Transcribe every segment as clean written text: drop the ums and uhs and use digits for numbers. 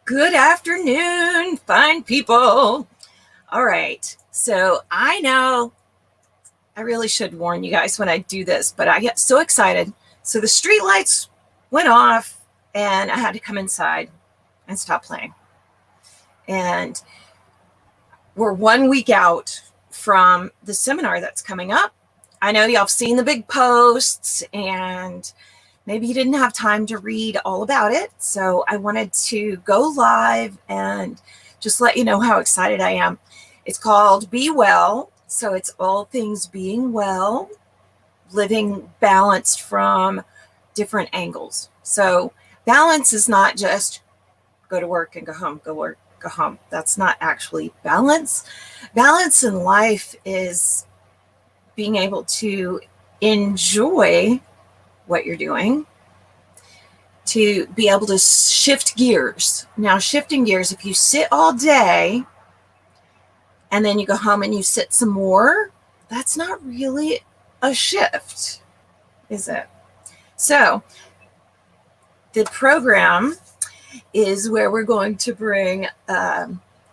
Good afternoon, fine people. All right. So I know I really should warn you guys when I do this, but I get so excited. So the street lights went off and I had to come inside and stop playing. And we're 1 week out from the seminar that's coming up. I know y'all have seen the big posts and maybe you didn't have time to read all about it. So I wanted to go live and just let you know how excited I am. It's called Be Well. So it's all things being well, living balanced from different angles. So balance is not just go to work and go home, go work, go home. That's not actually balance. Balance in life is being able to enjoy what you're doing, to be able to shift gears. Now, shifting gears, if you sit all day and then you go home and you sit some more, that's not really a shift, is it? So the program is where we're going to bring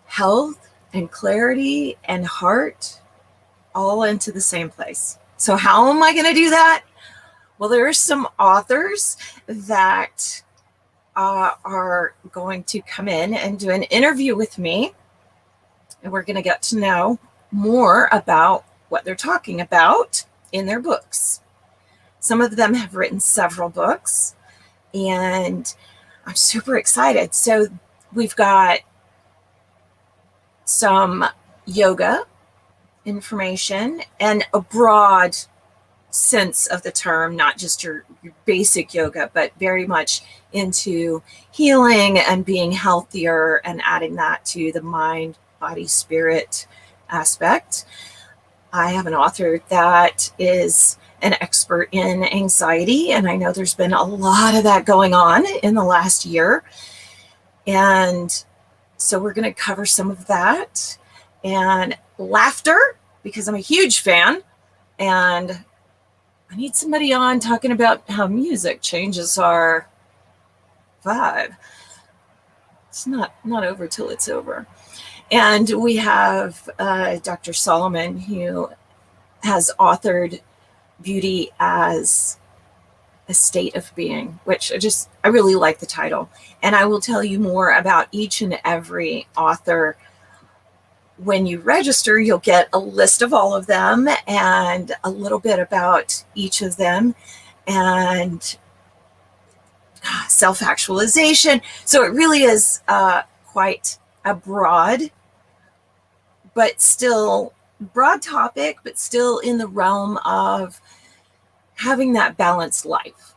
health and clarity and heart all into the same place. So how am I going to do that? Well, there are some authors that are going to come in and do an interview with me, and we're going to get to know more about what they're talking about in their books. Some of them have written several books, and I'm super excited. So we've got some yoga information and a broad sense of the term, not just your basic yoga, but very much into healing and being healthier and adding that to the mind, body, spirit aspect. I have an author that is an expert in anxiety, and I know there's been a lot of that going on in the last year. And so we're going to cover some of that, and laughter, because I'm a huge fan, and I need somebody on talking about how music changes our vibe. It's not over till it's over. And we have Dr. Solomon, who has authored Beauty as a State of Being, which I really like the title. And I will tell you more about each and every author. When you register, you'll get a list of all of them and a little bit about each of them and self-actualization. So it really is quite a broad topic, but still in the realm of having that balanced life.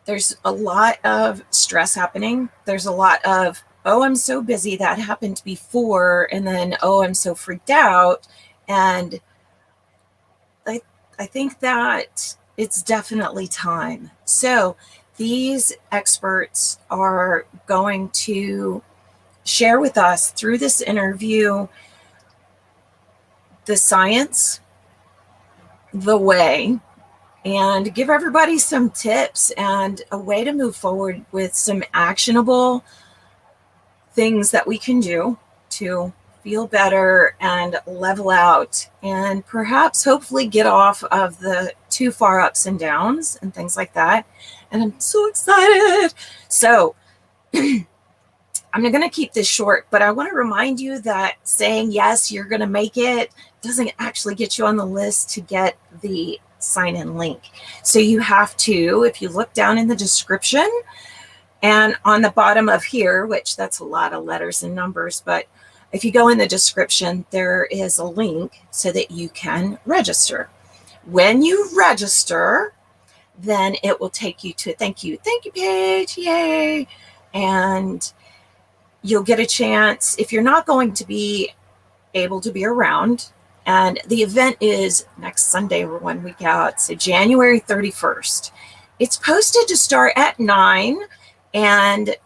There's a lot of stress happening. There's a lot of, oh, I'm so busy, that happened before, and then, oh, I'm so freaked out. And I think that it's definitely time. So these experts are going to share with us through this interview the science, the way, and give everybody some tips and a way to move forward with some actionable things that we can do to feel better and level out and perhaps hopefully get off of the too far ups and downs and things like that. And I'm so excited. So I'm going to keep this short, but I want to remind you that saying yes, you're going to make it doesn't actually get you on the list to get the sign-in link. So you have to, if you look down in the description and on the bottom of here, which that's a lot of letters and numbers, but if you go in the description, there is a link so that you can register. When you register, then it will take you to, thank you page, yay. And you'll get a chance, if you're not going to be able to be around, and the event is next Sunday, we're 1 week out, so January 31st. It's posted to start at 9, and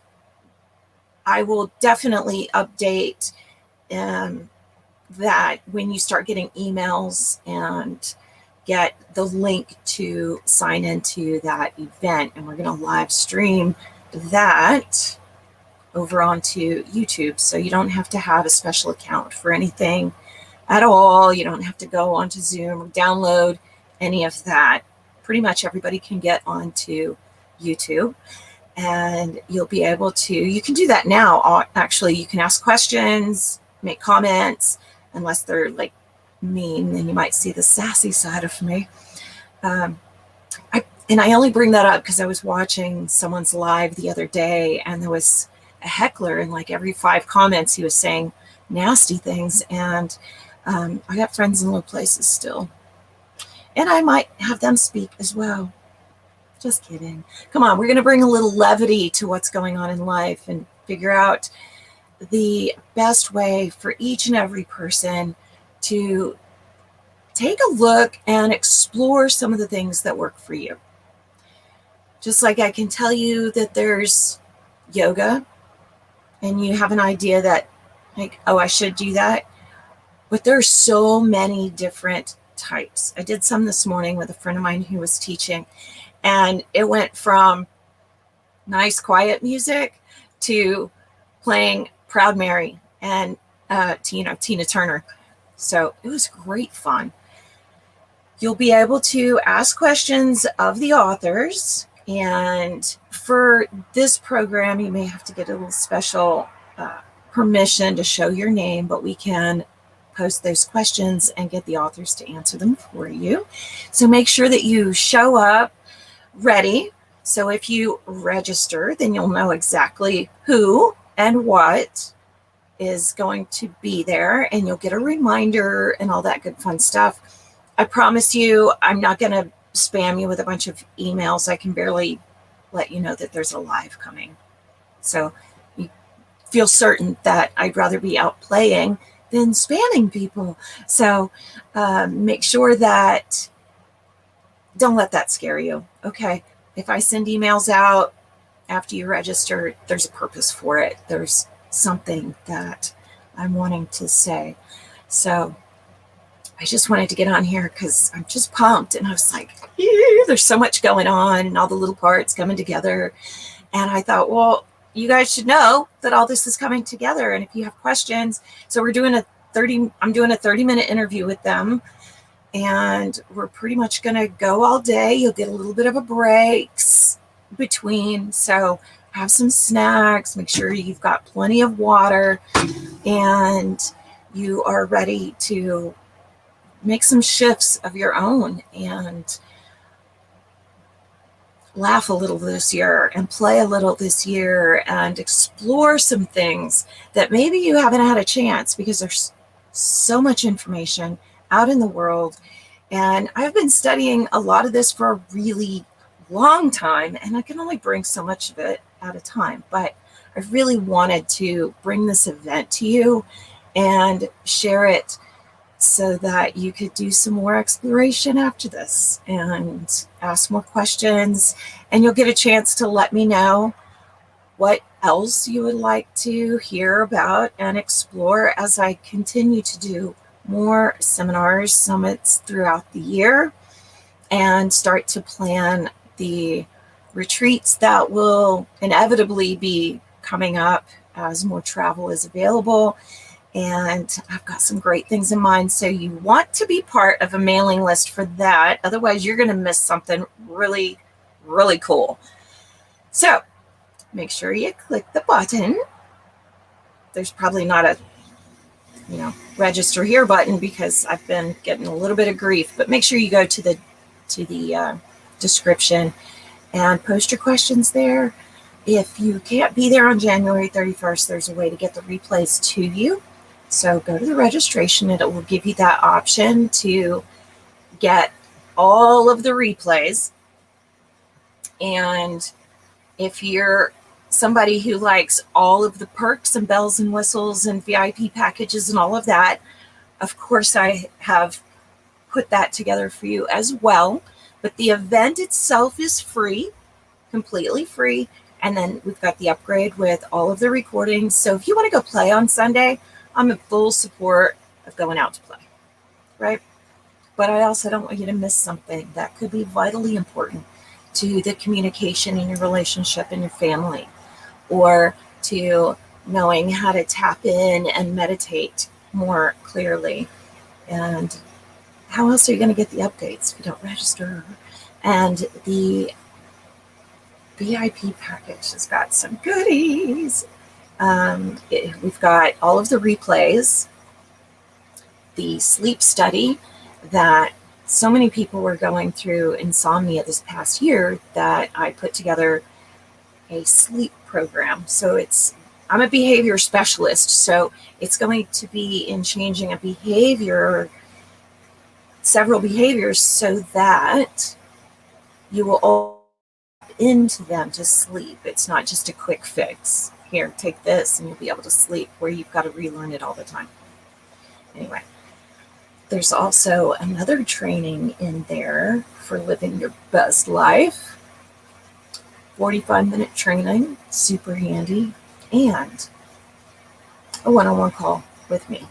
I will definitely update that when you start getting emails and get the link to sign into that event. And we're going to live stream that over onto YouTube. So you don't have to have a special account for anything at all. You don't have to go onto Zoom or download any of that. Pretty much everybody can get onto YouTube, and you'll be able to, you can do that now. Actually, you can ask questions, make comments, unless they're like mean, then you might see the sassy side of me. I only bring that up because I was watching someone's live the other day, and there was a heckler, and like every 5 comments he was saying nasty things. And I got friends in low places still, and I might have them speak as well. Just kidding. Come on, we're going to bring a little levity to what's going on in life and figure out the best way for each and every person to take a look and explore some of the things that work for you. Just like I can tell you that there's yoga, and you have an idea that, like, oh, I should do that. But there are so many different types. I did some this morning with a friend of mine who was teaching, and it went from nice, quiet music to playing Proud Mary and Tina Turner. So it was great fun. You'll be able to ask questions of the authors. And for this program, you may have to get a little special permission to show your name, but we can post those questions and get the authors to answer them for you. So make sure that you show up ready. So if you register, then you'll know exactly who and what is going to be there, and you'll get a reminder and all that good fun stuff. I promise you, I'm not going to spam you with a bunch of emails. I can barely let you know that there's a live coming. So you feel certain that I'd rather be out playing than spamming people. So make sure that, don't let that scare you. Okay. If I send emails out after you register, there's a purpose for it. There's something that I'm wanting to say. So I just wanted to get on here because I'm just pumped. And I was like, there's so much going on and all the little parts coming together. And I thought, well, you guys should know that all this is coming together. And if you have questions, so I'm doing a 30-minute interview with them. And we're pretty much going to go all day. You'll get a little bit of a breaks between. So have some snacks. Make sure you've got plenty of water. And you are ready to make some shifts of your own and laugh a little this year and play a little this year and explore some things that maybe you haven't had a chance, because there's so much information out in the world. And I've been studying a lot of this for a really long time, and I can only bring so much of it at a time. But I really wanted to bring this event to you and share it so that you could do some more exploration after this and ask more questions. And you'll get a chance to let me know what else you would like to hear about and explore as I continue to do more seminars, summits throughout the year, and start to plan the retreats that will inevitably be coming up as more travel is available. And I've got some great things in mind. So you want to be part of a mailing list for that. Otherwise, you're going to miss something really, really cool. So make sure you click the button. There's probably not a, register here button, because I've been getting a little bit of grief, but make sure you go to the description and post your questions there. If you can't be there on January 31st, there's a way to get the replays to you. So go to the registration and it will give you that option to get all of the replays. And if you're somebody who likes all of the perks and bells and whistles and VIP packages and all of that, of course, I have put that together for you as well. But the event itself is free, completely free. And then we've got the upgrade with all of the recordings. So if you want to go play on Sunday, I'm in full support of going out to play, right? But I also don't want you to miss something that could be vitally important to the communication in your relationship and your family, or to knowing how to tap in and meditate more clearly. And how else are you going to get the updates if you don't register? And the VIP package has got some goodies. We've got all of the replays, the sleep study that so many people were going through insomnia this past year that I put together a sleep program. So I'm a behavior specialist, so it's going to be in changing a behavior, several behaviors, so that you will all into them to sleep. It's not just a quick fix. Here, take this and you'll be able to sleep, where you've got to relearn it all the time. Anyway, there's also another training in there for living your best life. 45-minute training, super handy, and a one-on-one call with me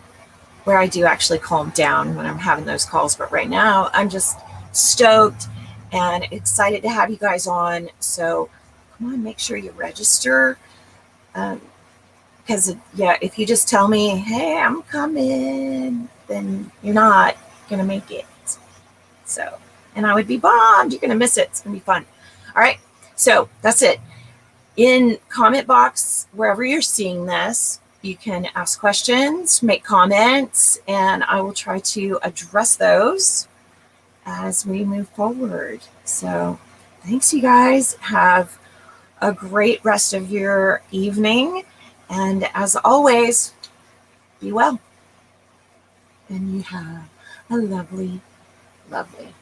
where I do actually calm down when I'm having those calls. But right now, I'm just stoked and excited to have you guys on. So come on, make sure you register. Because, if you just tell me, hey, I'm coming, then you're not going to make it. So, and I would be bummed. You're going to miss it. It's going to be fun. All right. So that's it. In comment box, wherever you're seeing this, you can ask questions, make comments, and I will try to address those as we move forward. So thanks, you guys. Have a great rest of your evening. And as always, be well. And you have a lovely, lovely